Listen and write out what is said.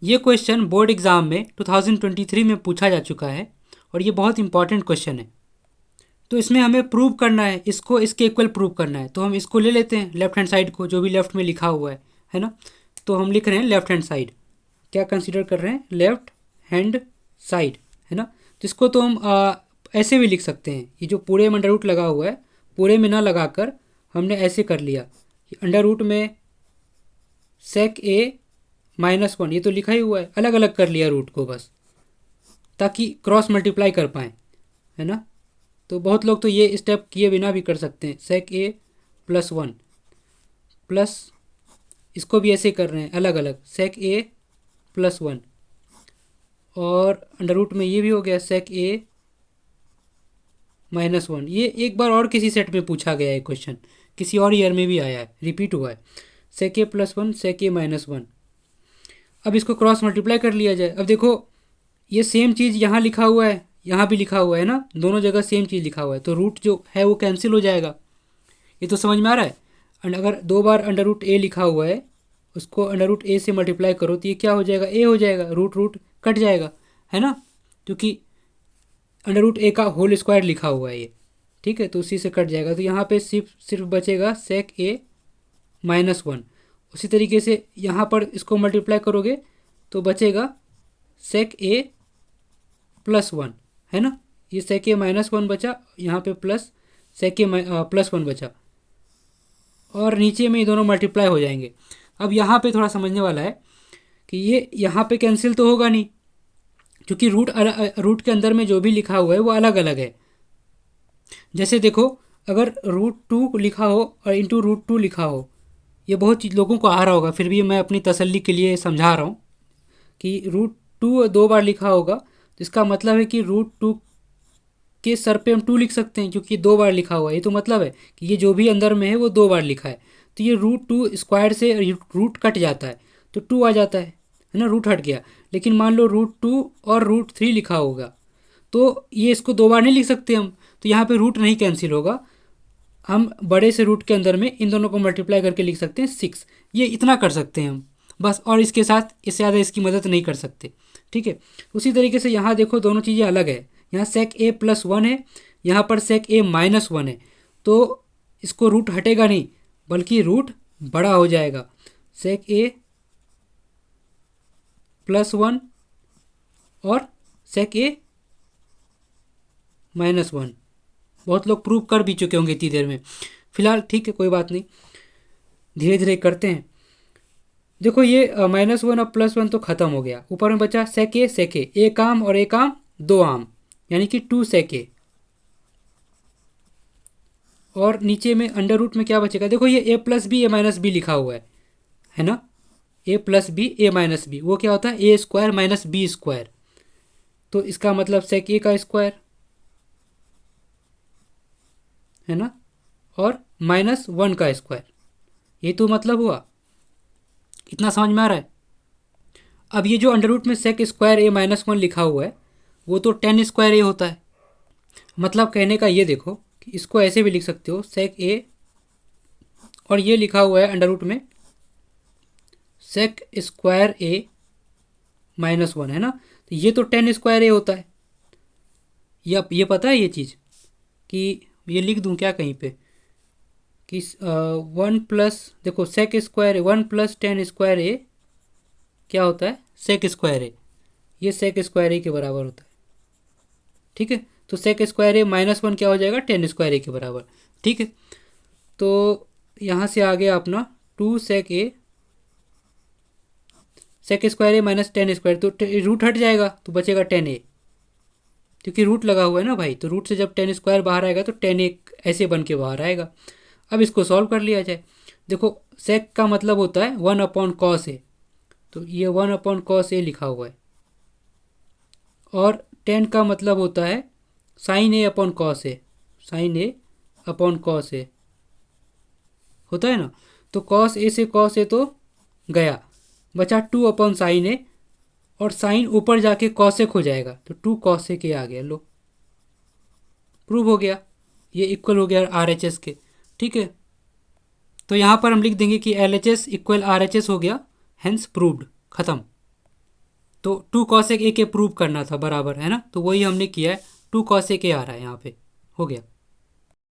ये question board exam में 2023 में पूछा जा चुका है और ये बहुत इंपॉर्टेंट क्वेश्चन है। तो इसमें हमें प्रूव करना है, इसको इसके इक्वल प्रूव करना है। तो हम इसको ले लेते हैं लेफ्ट हैंड साइड को, जो भी लेफ्ट में लिखा हुआ है ना। तो हम लिख रहे हैं लेफ्ट हैंड साइड, क्या कंसीडर कर रहे हैं, लेफ्ट हैंड साइड, है ना। तो इसको तो हम ऐसे भी लिख सकते हैं, ये जो पूरे में अंडर रूट लगा हुआ है, पूरे में ना लगाकर हमने ऐसे कर लिया, अंडर रूट में सेक ए -1, ये तो लिखा ही हुआ है, अलग अलग कर लिया रूट को बस, ताकि क्रॉस मल्टीप्लाई कर पाएँ, है ना। तो बहुत लोग तो ये स्टेप किए बिना भी कर सकते हैं, सेक ए +1 प्लस, इसको भी ऐसे कर रहे हैं अलग अलग, सेक ए +1, और अंडर रूट में ये भी हो गया सेक ए -1। ये एक बार और किसी सेट में पूछा गया है क्वेश्चन, किसी और ईयर में भी आया है, रिपीट हुआ है, सेक ए +1 सेक ए -1। अब इसको क्रॉस मल्टीप्लाई कर लिया जाए। अब देखो ये सेम चीज़ यहाँ लिखा हुआ है, यहाँ भी लिखा हुआ है ना, दोनों जगह सेम चीज़ लिखा हुआ है, तो रूट जो है वो कैंसिल हो जाएगा। ये तो समझ में आ रहा है। एंड अगर 2 बार अंडर रूट ए लिखा हुआ है, उसको अंडर रूट ए से मल्टीप्लाई करो तो ये क्या हो जाएगा, ए हो जाएगा, रूट रूट कट जाएगा, है ना, क्योंकि अंडर रूट ए का होल स्क्वायर लिखा हुआ है ये, ठीक है, तो उसी से कट जाएगा। तो यहाँ पे सिर्फ बचेगा सेक ए -1। उसी तरीके से यहाँ पर इसको मल्टीप्लाई करोगे तो बचेगा सेक ए +1, है ना। ये सेक ए -1 बचा, यहाँ पे प्लस सेक ए +1 बचा, और नीचे में ये दोनों मल्टीप्लाई हो जाएंगे। अब यहाँ पे थोड़ा समझने वाला है कि ये यहाँ पे कैंसिल तो होगा नहीं, क्योंकि रूट के अंदर में जो भी लिखा हुआ है वो अलग अलग है। जैसे देखो, अगर √2 लिखा हो और इंटू √2 लिखा हो, ये बहुत लोगों को आ रहा होगा, फिर भी मैं अपनी तसल्ली के लिए समझा रहा हूँ कि √2 2 बार लिखा होगा, तो इसका मतलब है कि √2 के सर पे हम 2 लिख सकते हैं, क्योंकि 2 बार लिखा हुआ है। ये तो मतलब है कि ये जो भी अंदर में है वो 2 बार लिखा है, तो ये √2 स्क्वायर से रूट कट जाता है, तो 2 आ जाता है ना, रूट हट गया। लेकिन मान लो √2 और √3 लिखा होगा, तो ये इसको 2 बार नहीं लिख सकते हम, तो यहाँ पे रूट नहीं कैंसिल होगा, हम बड़े से रूट के अंदर में इन दोनों को मल्टीप्लाई करके लिख सकते हैं 6। ये इतना कर सकते हैं हम बस, और इसके साथ इससे ज़्यादा इसकी मदद नहीं कर सकते, ठीक है। उसी तरीके से यहाँ देखो दोनों चीज़ें अलग है, यहाँ सेक ए +1 है, यहाँ पर सेक ए -1 है, तो इसको रूट हटेगा नहीं, बल्कि रूट बड़ा हो जाएगा, सेक ए +1 और सेक ए -1। बहुत लोग प्रूव कर भी चुके होंगे इतनी देर में, फिलहाल ठीक है, कोई बात नहीं, धीरे धीरे करते हैं। देखो ये -1 और +1 तो ख़त्म हो गया, ऊपर में बचा सेक ए, एक आम और एक आम 2 आम, यानी कि 2 सेक ए, और नीचे में अंडर रूट में क्या बचेगा, देखो ये a + b a - b लिखा हुआ है ना, a + b a - b, वो क्या होता है, a² - b², तो इसका मतलब सेक ए का स्क्वायर, है ना, और -1 का स्क्वायर, ये तो मतलब हुआ। इतना समझ में आ रहा है। अब ये जो अंडर रूट में सेक स्क्वायर ए -1 लिखा हुआ है, वो तो 10² ए होता है। मतलब कहने का ये देखो कि इसको ऐसे भी लिख सकते हो, सेक ए, और ये लिखा हुआ है अंडर रूट में सेक स्क्वायर ए -1, है ना, तो ये तो 10² ए होता है। ये पता है ये चीज़, कि ये लिख दूँ क्या कहीं पे, कि 1 प्लस, देखो सेक स्क्वायर 1 + 10² ए क्या होता है, सेक स्क्वायर ए, ये सेक स्क्वायर ए के बराबर होता है, ठीक है। तो सेक स्क्वायर ए -1 क्या हो जाएगा, 10² ए के बराबर, ठीक है। तो यहाँ से आ गया अपना 2 सेक ए, सेक स्क्वायर ए -10², तो रूट हट जाएगा तो बचेगा 10 ए, क्योंकि रूट लगा हुआ है ना भाई, तो रूट से जब 10² बाहर आएगा तो 10 ए ऐसे बन के बाहर आएगा। अब इसको सॉल्व कर लिया जाए। देखो सेक का मतलब होता है 1/cos ए, तो ये 1/cos ए लिखा हुआ है, और 10 का मतलब होता है sin a/cos ए, sin a/cos ए होता है ना, तो cos ए से cos ए तो गया, बचा 2/sin ए, और साइन ऊपर जाके कॉसेक हो जाएगा, तो 2 cosec ए आ गया, लो प्रूव हो गया, ये इक्वल हो गया RHS के, ठीक है। तो यहाँ पर हम लिख देंगे कि LHS = RHS हो गया, हेंस प्रूव्ड, ख़त्म। तो 2 cos ए के प्रूव करना था बराबर, है ना, तो वही हमने किया है, 2 cos ए के आ रहा है यहाँ पे, हो गया।